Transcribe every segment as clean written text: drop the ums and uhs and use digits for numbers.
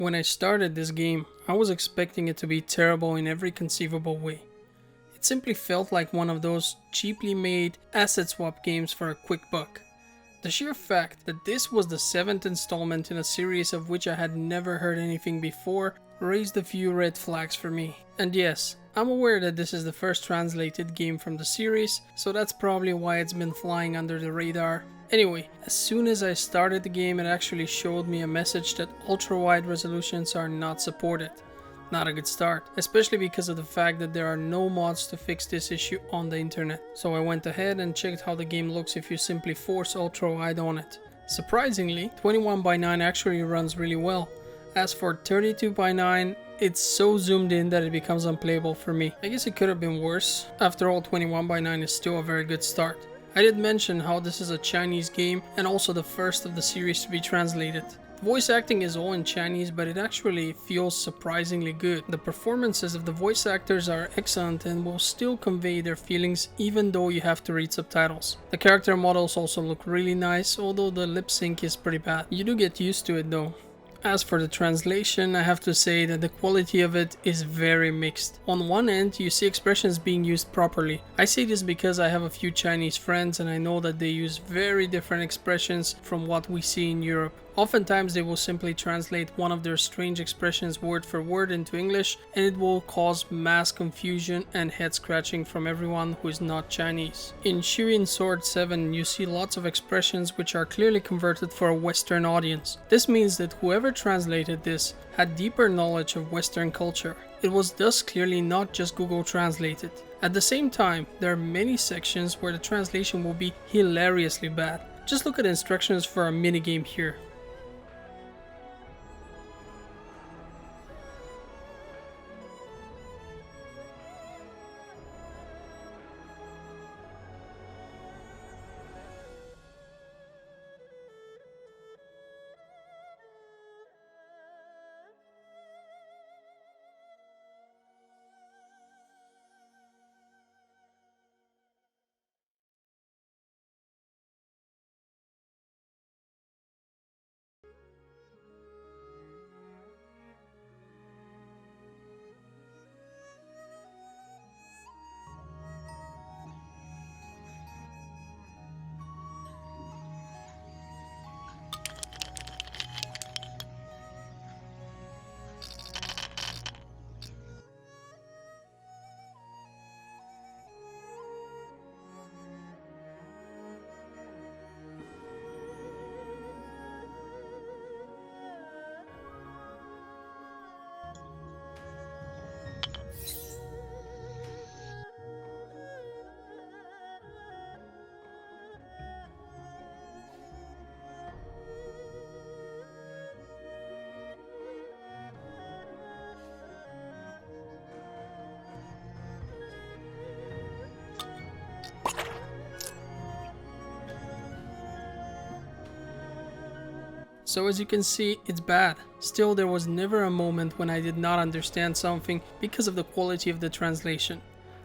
When I started this game, I was expecting it to be terrible in every conceivable way. It simply felt like one of those cheaply made asset swap games for a quick buck. The sheer fact that this was the 7th installment in a series of which I had never heard anything before raised a few red flags for me. And yes, I'm aware that this is the first translated game from the series, so that's probably why it's been flying under the radar. Anyway, as soon as I started the game, it actually showed me a message that ultra-wide resolutions are not supported. Not a good start, especially because of the fact that there are no mods to fix this issue on the internet. So I went ahead and checked how the game looks if you simply force ultra-wide on it. Surprisingly, 21:9 actually runs really well. As for 32:9, it's so zoomed in that it becomes unplayable for me. I guess it could have been worse. After all, 21:9 is still a very good start. I did mention how this is a Chinese game and also the first of the series to be translated. The voice acting is all in Chinese, but it actually feels surprisingly good. The performances of the voice actors are excellent and will still convey their feelings even though you have to read subtitles. The character models also look really nice, although the lip sync is pretty bad. You do get used to it though. As for the translation, I have to say that the quality of it is very mixed. On one end, you see expressions being used properly. I say this because I have a few Chinese friends and I know that they use very different expressions from what we see in Europe. Oftentimes they will simply translate one of their strange expressions word for word into English, and it will cause mass confusion and head scratching from everyone who is not Chinese. In Xuan Sword 7 you see lots of expressions which are clearly converted for a Western audience. This means that whoever translated this had deeper knowledge of Western culture. It was thus clearly not just Google translated. At the same time, there are many sections where the translation will be hilariously bad. Just look at instructions for a minigame here. So as you can see, it's bad. Still, there was never a moment when I did not understand something because of the quality of the translation.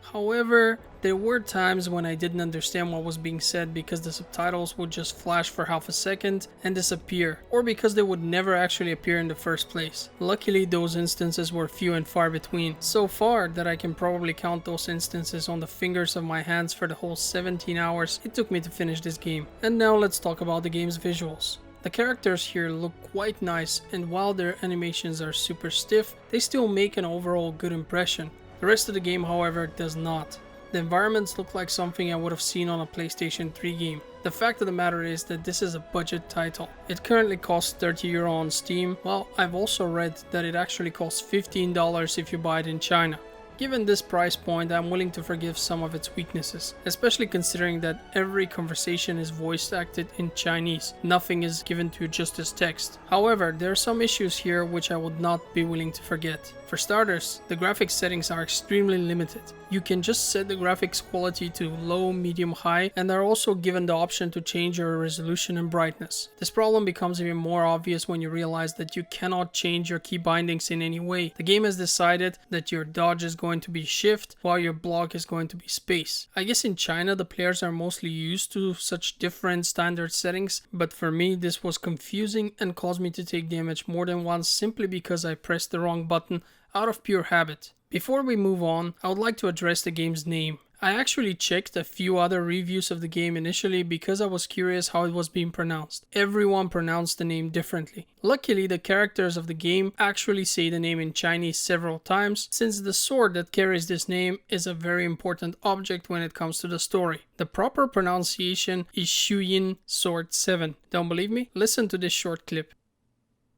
However, there were times when I didn't understand what was being said because the subtitles would just flash for half a second and disappear, or because they would never actually appear in the first place. Luckily, those instances were few and far between, so far that I can probably count those instances on the fingers of my hands for the whole 17 hours it took me to finish this game. And now let's talk about the game's visuals. The characters here look quite nice, and while their animations are super stiff, they still make an overall good impression. The rest of the game, however, does not. The environments look like something I would have seen on a PlayStation 3 game. The fact of the matter is that this is a budget title. It currently costs €30 on Steam, while I've also read that it actually costs $15 if you buy it in China. Given this price point, I'm willing to forgive some of its weaknesses, especially considering that every conversation is voice acted in Chinese. Nothing is given to you just as text. However, there are some issues here which I would not be willing to forget. For starters, the graphics settings are extremely limited. You can just set the graphics quality to low, medium, high, and are also given the option to change your resolution and brightness. This problem becomes even more obvious when you realize that you cannot change your key bindings in any way. The game has decided that your dodge is going to be shift, while your block is going to be space. I guess in China the players are mostly used to such different standard settings, but for me this was confusing and caused me to take damage more than once simply because I pressed the wrong button out of pure habit. Before we move on, I would like to address the game's name. I actually checked a few other reviews of the game initially because I was curious how it was being pronounced. Everyone pronounced the name differently. Luckily, the characters of the game actually say the name in Chinese several times, since the sword that carries this name is a very important object when it comes to the story. The proper pronunciation is Xuan Yuan Sword 7. Don't believe me? Listen to this short clip.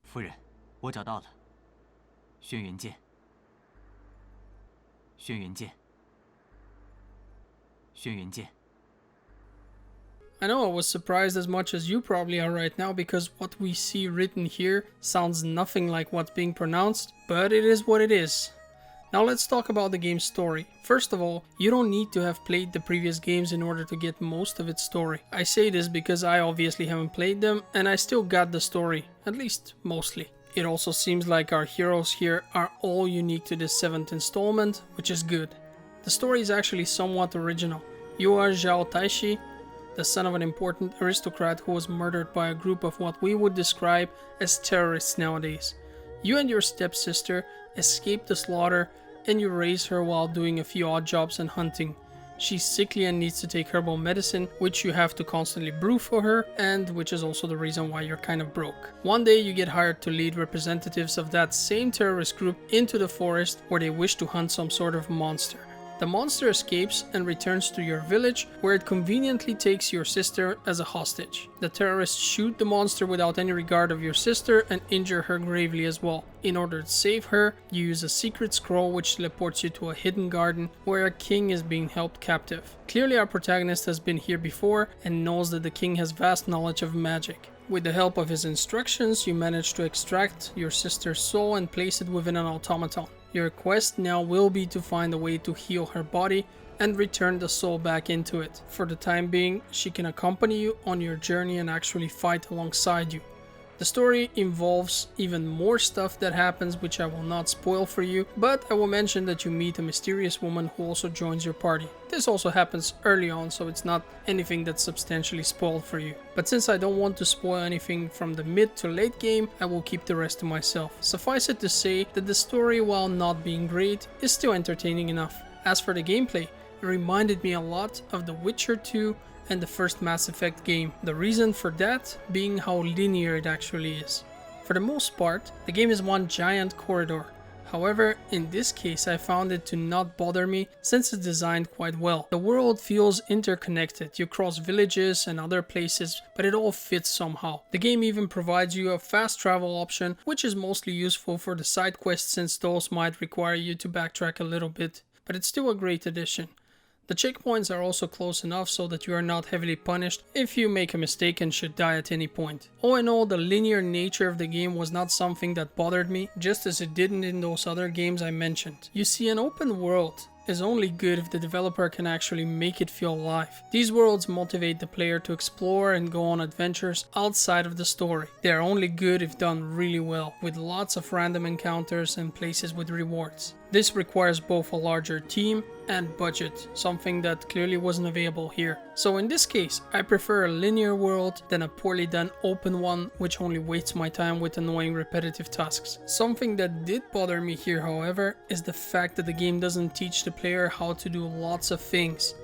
夫人，我找到了，轩辕剑，轩辕剑，轩辕剑。 I know I was surprised as much as you probably are right now because what we see written here sounds nothing like what's being pronounced, but it is what it is. Now let's talk about the game's story. First of all, you don't need to have played the previous games in order to get most of its story. I say this because I obviously haven't played them and I still got the story, at least mostly. It also seems like our heroes here are all unique to this 7th installment, which is good. The story is actually somewhat original. You are Zhao Taishi, the son of an important aristocrat who was murdered by a group of what we would describe as terrorists nowadays. You and your stepsister escape the slaughter and you raise her while doing a few odd jobs and hunting. She's sickly and needs to take herbal medicine, which you have to constantly brew for her, and which is also the reason why you're kind of broke. One day you get hired to lead representatives of that same terrorist group into the forest where they wish to hunt some sort of monster. The monster escapes and returns to your village, where it conveniently takes your sister as a hostage. The terrorists shoot the monster without any regard of your sister and injure her gravely as well. In order to save her, you use a secret scroll which teleports you to a hidden garden where a king is being held captive. Clearly our protagonist has been here before and knows that the king has vast knowledge of magic. With the help of his instructions, you manage to extract your sister's soul and place it within an automaton. Your quest now will be to find a way to heal her body and return the soul back into it. For the time being, she can accompany you on your journey and actually fight alongside you. The story involves even more stuff that happens, which I will not spoil for you, but I will mention that you meet a mysterious woman who also joins your party. This also happens early on, so it's not anything that's substantially spoiled for you. But since I don't want to spoil anything from the mid to late game, I will keep the rest to myself. Suffice it to say that the story, while not being great, is still entertaining enough. As for the gameplay, it reminded me a lot of The Witcher 2 and the first Mass Effect game. The reason for that being how linear it actually is. For the most part, the game is one giant corridor. However, in this case I found it to not bother me since it's designed quite well. The world feels interconnected, you cross villages and other places, but it all fits somehow. The game even provides you a fast travel option, which is mostly useful for the side quests since those might require you to backtrack a little bit, but it's still a great addition. The checkpoints are also close enough so that you are not heavily punished if you make a mistake and should die at any point. All in all, the linear nature of the game was not something that bothered me, just as it didn't in those other games I mentioned. You see, an open world is only good if the developer can actually make it feel alive. These worlds motivate the player to explore and go on adventures outside of the story. They are only good if done really well, with lots of random encounters and places with rewards. This requires both a larger team and budget, something that clearly wasn't available here. So in this case, I prefer a linear world than a poorly done open one which only wastes my time with annoying repetitive tasks. Something that did bother me here, however, is the fact that the game doesn't teach the player how to do lots of things.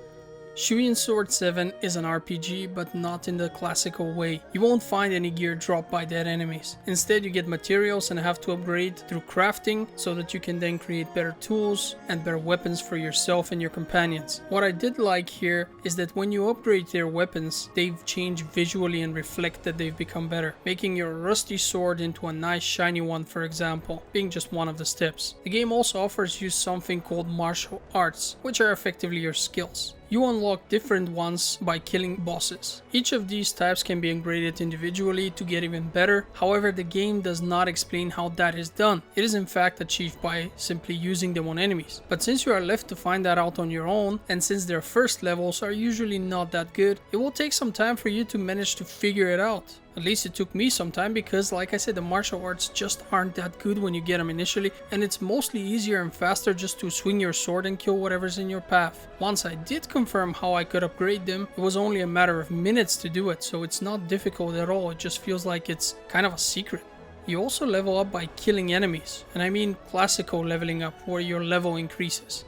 Xuan Yuan Sword 7 is an RPG, but not in the classical way. You won't find any gear dropped by dead enemies. Instead, you get materials and have to upgrade through crafting so that you can then create better tools and better weapons for yourself and your companions. What I did like here is that when you upgrade their weapons, they've changed visually and reflect that they've become better, making your rusty sword into a nice shiny one, for example, being just one of the steps. The game also offers you something called martial arts, which are effectively your skills. You unlock different ones by killing bosses. Each of these types can be upgraded individually to get even better, however the game does not explain how that is done. It is in fact achieved by simply using them on enemies. But since you are left to find that out on your own, and since their first levels are usually not that good, it will take some time for you to manage to figure it out. At least it took me some time because, like I said, the martial arts just aren't that good when you get them initially, and it's mostly easier and faster just to swing your sword and kill whatever's in your path. Once I did confirm how I could upgrade them, it was only a matter of minutes to do it, so it's not difficult at all. It just feels like it's kind of a secret. You also level up by killing enemies, and I mean classical leveling up where your level increases.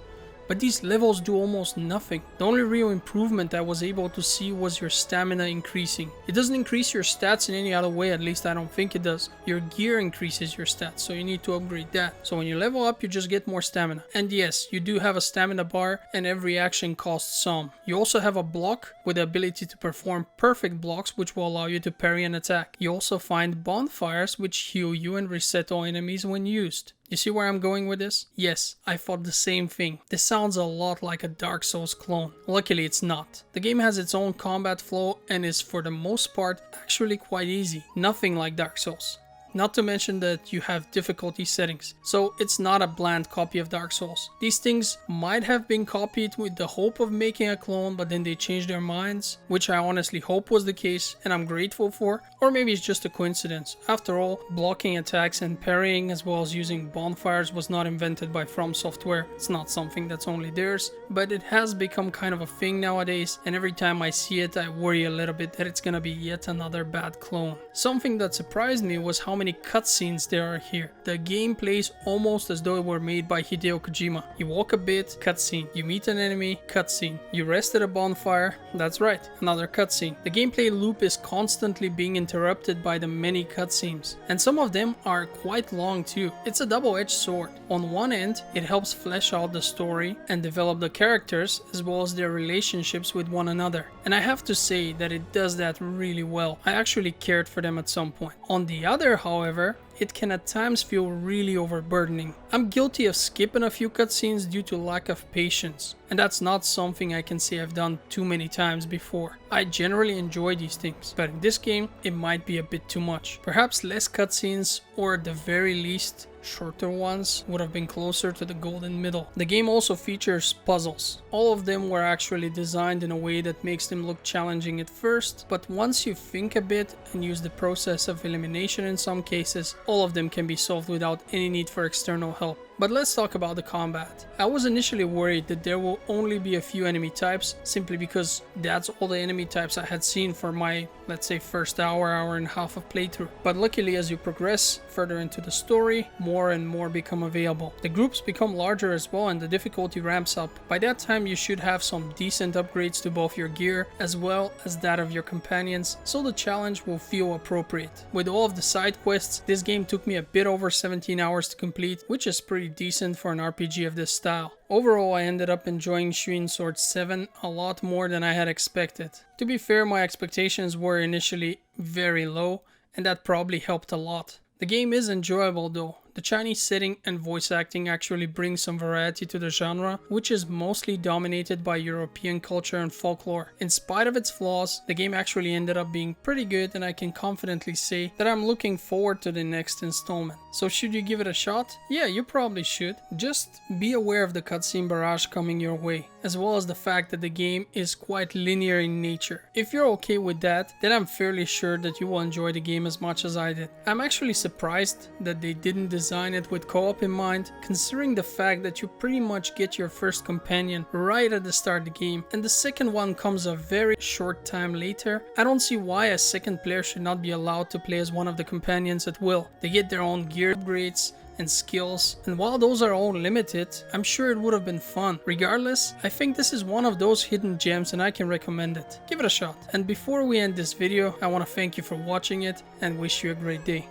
But these levels do almost nothing. The only real improvement I was able to see was your stamina increasing. It doesn't increase your stats in any other way, at least I don't think it does. Your gear increases your stats, so you need to upgrade that. So when you level up, you just get more stamina. And yes, you do have a stamina bar, and every action costs some. You also have a block with the ability to perform perfect blocks, which will allow you to parry an attack. You also find bonfires, which heal you and reset all enemies when used. You see where I'm going with this? Yes, I thought the same thing. This sounds a lot like a Dark Souls clone. Luckily it's not. The game has its own combat flow and is for the most part actually quite easy. Nothing like Dark Souls. Not to mention that you have difficulty settings, so it's not a bland copy of Dark Souls. These things might have been copied with the hope of making a clone, but then they changed their minds, which I honestly hope was the case and I'm grateful for, or maybe it's just a coincidence. After all, blocking attacks and parrying as well as using bonfires was not invented by From Software. It's not something that's only theirs, but it has become kind of a thing nowadays, and every time I see it I worry a little bit that it's gonna be yet another bad clone. Something that surprised me was how many cutscenes there are here. The game plays almost as though it were made by Hideo Kojima. You walk a bit, cutscene. You meet an enemy, cutscene. You rest at a bonfire, that's right, another cutscene. The gameplay loop is constantly being interrupted by the many cutscenes, and some of them are quite long too. It's a double-edged sword. On one end, it helps flesh out the story and develop the characters as well as their relationships with one another. And I have to say that it does that really well. I actually cared for them at some point. On the other, however, it can at times feel really overburdening. I'm guilty of skipping a few cutscenes due to lack of patience, and that's not something I can say I've done too many times before. I generally enjoy these things, but in this game it might be a bit too much. Perhaps less cutscenes, or at the very least shorter ones, would have been closer to the golden middle. The game also features puzzles. All of them were actually designed in a way that makes them look challenging at first, but once you think a bit and use the process of elimination in some cases, all of them can be solved without any need for external help. But let's talk about the combat. I was initially worried that there will only be a few enemy types, simply because that's all the enemy types I had seen for my, let's say, first hour and a half of playthrough. But luckily, as you progress further into the story, more and more become available. The groups become larger as well and the difficulty ramps up. By that time you should have some decent upgrades to both your gear as well as that of your companions, so the challenge will feel appropriate. With all of the side quests, this game took me a bit over 17 hours to complete, which is pretty decent for an RPG of this style. Overall, I ended up enjoying Xuan Sword 7 a lot more than I had expected. To be fair, my expectations were initially very low, and that probably helped a lot. The game is enjoyable though. The Chinese setting and voice acting actually bring some variety to the genre, which is mostly dominated by European culture and folklore. In spite of its flaws, the game actually ended up being pretty good, and I can confidently say that I'm looking forward to the next installment. So should you give it a shot? Yeah, you probably should. Just be aware of the cutscene barrage coming your way, as well as the fact that the game is quite linear in nature. If you're okay with that, then I'm fairly sure that you will enjoy the game as much as I did. I'm actually surprised that they didn't design it with co-op in mind, considering the fact that you pretty much get your first companion right at the start of the game, and the second one comes a very short time later. I don't see why a second player should not be allowed to play as one of the companions at will. They get their own gear upgrades and skills, and while those are all limited, I'm sure it would have been fun. Regardless, I think this is one of those hidden gems and I can recommend it. Give it a shot. And before we end this video, I want to thank you for watching it and wish you a great day.